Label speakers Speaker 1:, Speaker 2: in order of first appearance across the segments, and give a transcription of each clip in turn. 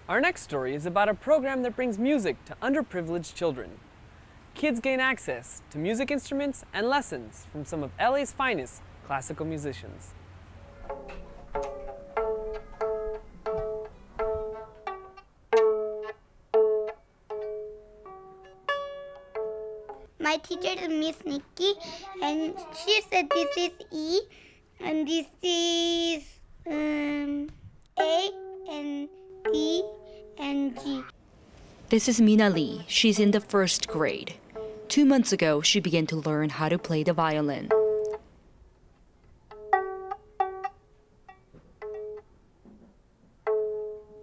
Speaker 1: Our next story is about a program that brings music to underprivileged children. Kids gain access to music instruments and lessons from some of LA's finest classical musicians.
Speaker 2: My teacher is Miss Nikki, and she said this is E, and this is A, and D, and G.
Speaker 3: This is Mina Lee. She's in the first grade. 2 months ago, she began to learn how to play the violin.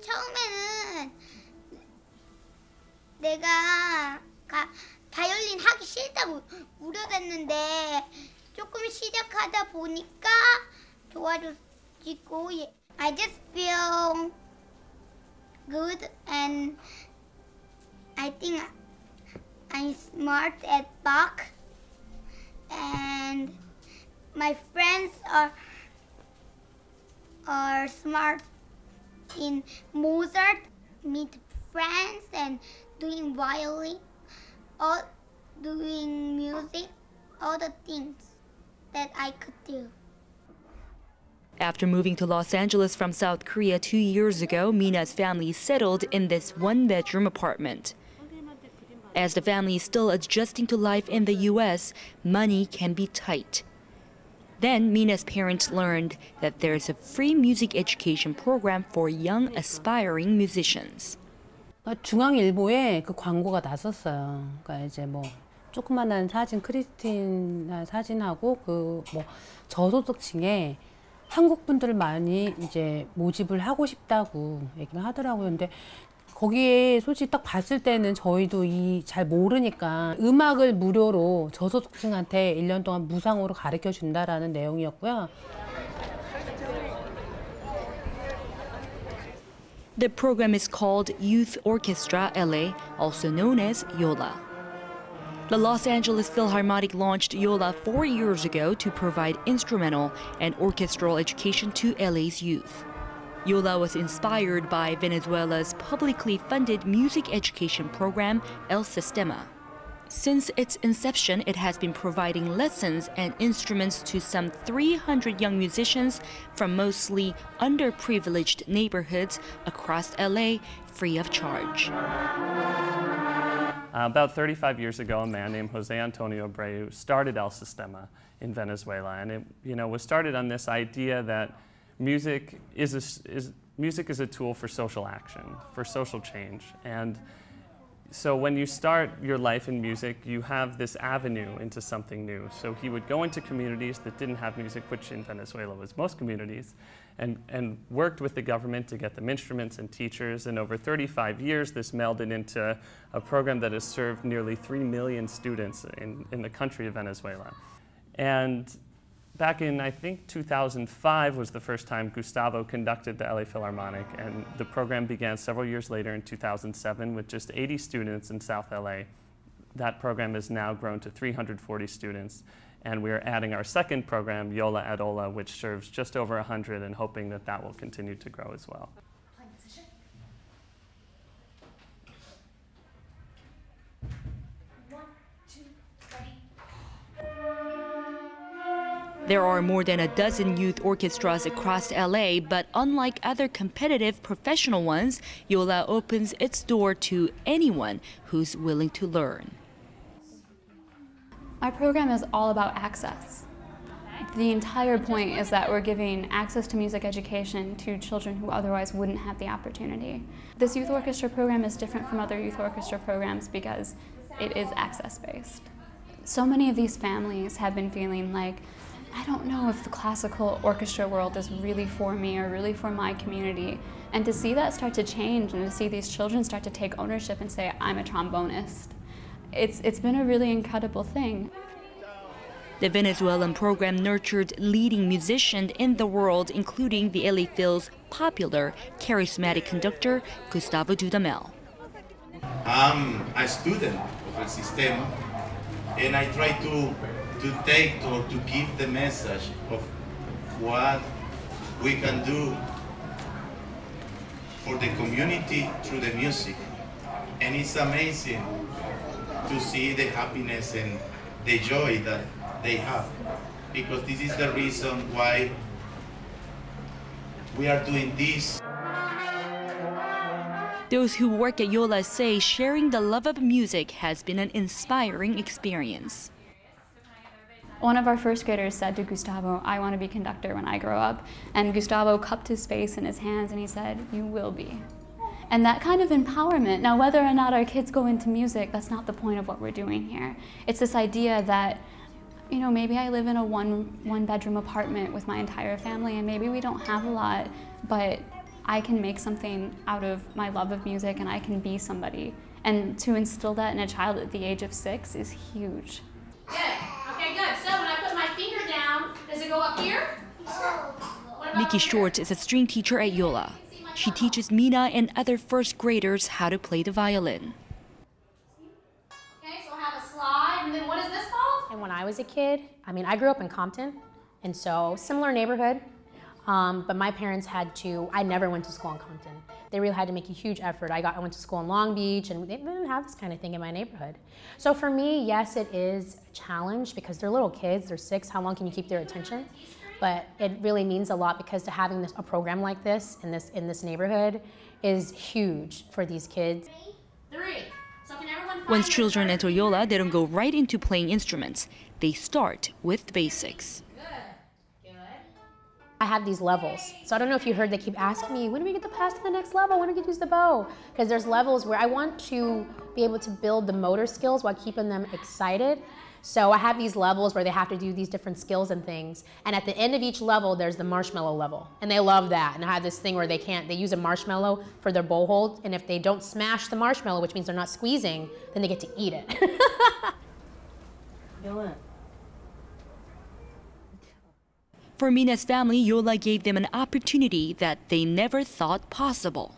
Speaker 2: 처음에는 내가 바이올린 하기 싫다고 우려댔는데 조금 시작하다 보니까 좋아졌고 I just feel good and I think I'm smart at Bach and my friends are smart in Mozart, meet friends and doing violin, all doing music, all the things that I could do.
Speaker 3: After moving to Los Angeles from South Korea 2 years ago, Mina's family settled in this one-bedroom apartment. As the family is still adjusting to life in the U.S., money can be tight. Then Mina's parents learned that there's a free music education program for young aspiring musicians.
Speaker 4: 중앙일보에 그 광고가 났었어요. 그러니까 이제 뭐 조그만한 사진, 크리스틴 사진하고 그 뭐 저소득층에 한국 분들 많이 이제 모집을 하고 싶다고 얘기를 하더라고요. 근데 거기에 솔직히 딱 봤을 때는 저희도 잘 모르니까 음악을 무료로 저소득층한테 1년 동안 무상으로 가르쳐 준다라는 내용이었고요.
Speaker 3: The program is called Youth Orchestra LA, also known as YOLA. The Los Angeles Philharmonic launched YOLA 4 years ago to provide instrumental and orchestral education to LA's youth. YOLA was inspired by Venezuela's publicly funded music education program, El Sistema. Since its inception, it has been providing lessons and instruments to some 300 young musicians from mostly underprivileged neighborhoods across LA, free of charge.
Speaker 5: About 35 years ago, a man named Jose Antonio Abreu started El Sistema in Venezuela, and it was started on this idea that music is a tool for social action, for social change. And so when you start your life in music, you have this avenue into something new. So he would go into communities that didn't have music, which in Venezuela was most communities, and worked with the government to get them instruments and teachers. And over 35 years, this melded into a program that has served nearly 3 million students in the country of Venezuela. And back in, I think, 2005 was the first time Gustavo conducted the LA Philharmonic, and the program began several years later in 2007 with just 80 students in South LA. That program has now grown to 340 students, and we are adding our second program, YOLA at OLA, which serves just over 100, and hoping that that will continue to grow as well.
Speaker 3: There are more than a dozen youth orchestras across LA, but unlike other competitive professional ones, YOLA opens its door to anyone who's willing to learn.
Speaker 6: Our program is all about access. The entire point is that we're giving access to music education to children who otherwise wouldn't have the opportunity. This youth orchestra program is different from other youth orchestra programs because it is access-based. So many of these families have been feeling like, I don't know if the classical orchestra world is really for me or really for my community. And to see that start to change and to see these children start to take ownership and say, I'm a trombonist, it's been a really incredible thing.
Speaker 3: The Venezuelan program nurtured leading musicians in the world, including the LA Phil's popular, charismatic conductor, Gustavo Dudamel.
Speaker 7: I'm a student of El Sistema, and I try to take or to give the message of what we can do for the community through the music. And it's amazing to see the happiness and the joy that they have, because this is the reason why we are doing this.
Speaker 3: Those who work at YOLA say sharing the love of music has been an inspiring experience.
Speaker 6: One of our first graders said to Gustavo, "I want to be conductor when I grow up." And Gustavo cupped his face in his hands and he said, "You will be." And that kind of empowerment, now whether or not our kids go into music, that's not the point of what we're doing here. It's this idea that, you know, maybe I live in a one bedroom apartment with my entire family and maybe we don't have a lot, but I can make something out of my love of music and I can be somebody. And to instill that in a child at the age of 6 is huge.
Speaker 8: Good. Okay, good. So when I put my finger down, does it go up here?
Speaker 3: Nikki Shorts is a string teacher at YOLA. She teaches Mina and other first graders how to play the violin.
Speaker 8: Okay, so we'll have a slide, and then what is this called?
Speaker 9: And when I was a kid, I grew up in Compton, and so similar neighborhood, but my parents I never went to school in Compton. They really had to make a huge effort. I went to school in Long Beach, and they didn't have this kind of thing in my neighborhood. So for me, yes, it is a challenge because they're little kids, they're 6, how long can you keep their attention? But it really means a lot because having a program like this in this neighborhood is huge for these kids.
Speaker 8: 3. So can everyone find
Speaker 3: Once children enter YOLA, they don't go right into playing instruments. They start with the basics.
Speaker 9: I have these levels. So I don't know if you heard, they keep asking me, when do we get to pass to the next level? When do we get to use the bow? Because there's levels where I want to be able to build the motor skills while keeping them excited. So I have these levels where they have to do these different skills and things. And at the end of each level, there's the marshmallow level. And they love that. And I have this thing where they use a marshmallow for their bow hold. And if they don't smash the marshmallow, which means they're not squeezing, then they get to eat it.
Speaker 3: For Mina's family, YOLA gave them an opportunity that they never thought possible.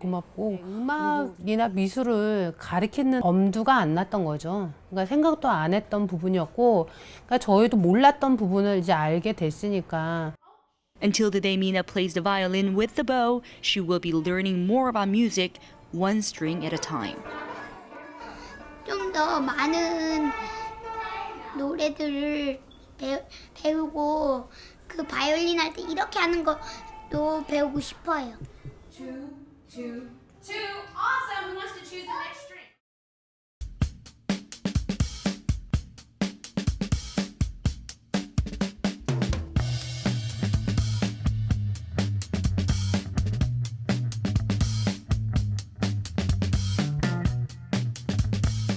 Speaker 4: 고맙고 음악이나 미술을 가르치는 엄두가 안 났던 거죠. 그러니까 생각도 안 했던 부분이었고, 그러니까 저희도 몰랐던 부분을 이제 알게 됐으니까.
Speaker 3: Until the day Mina plays the violin with the bow, she will be learning more about music, one string at a time.
Speaker 2: 좀 더 많은 노래들을 배우고 그 바이올린 할 때 이렇게 하는 것도 배우고 싶어요.
Speaker 8: 2, 2, 2. Awesome. Who wants to choose the next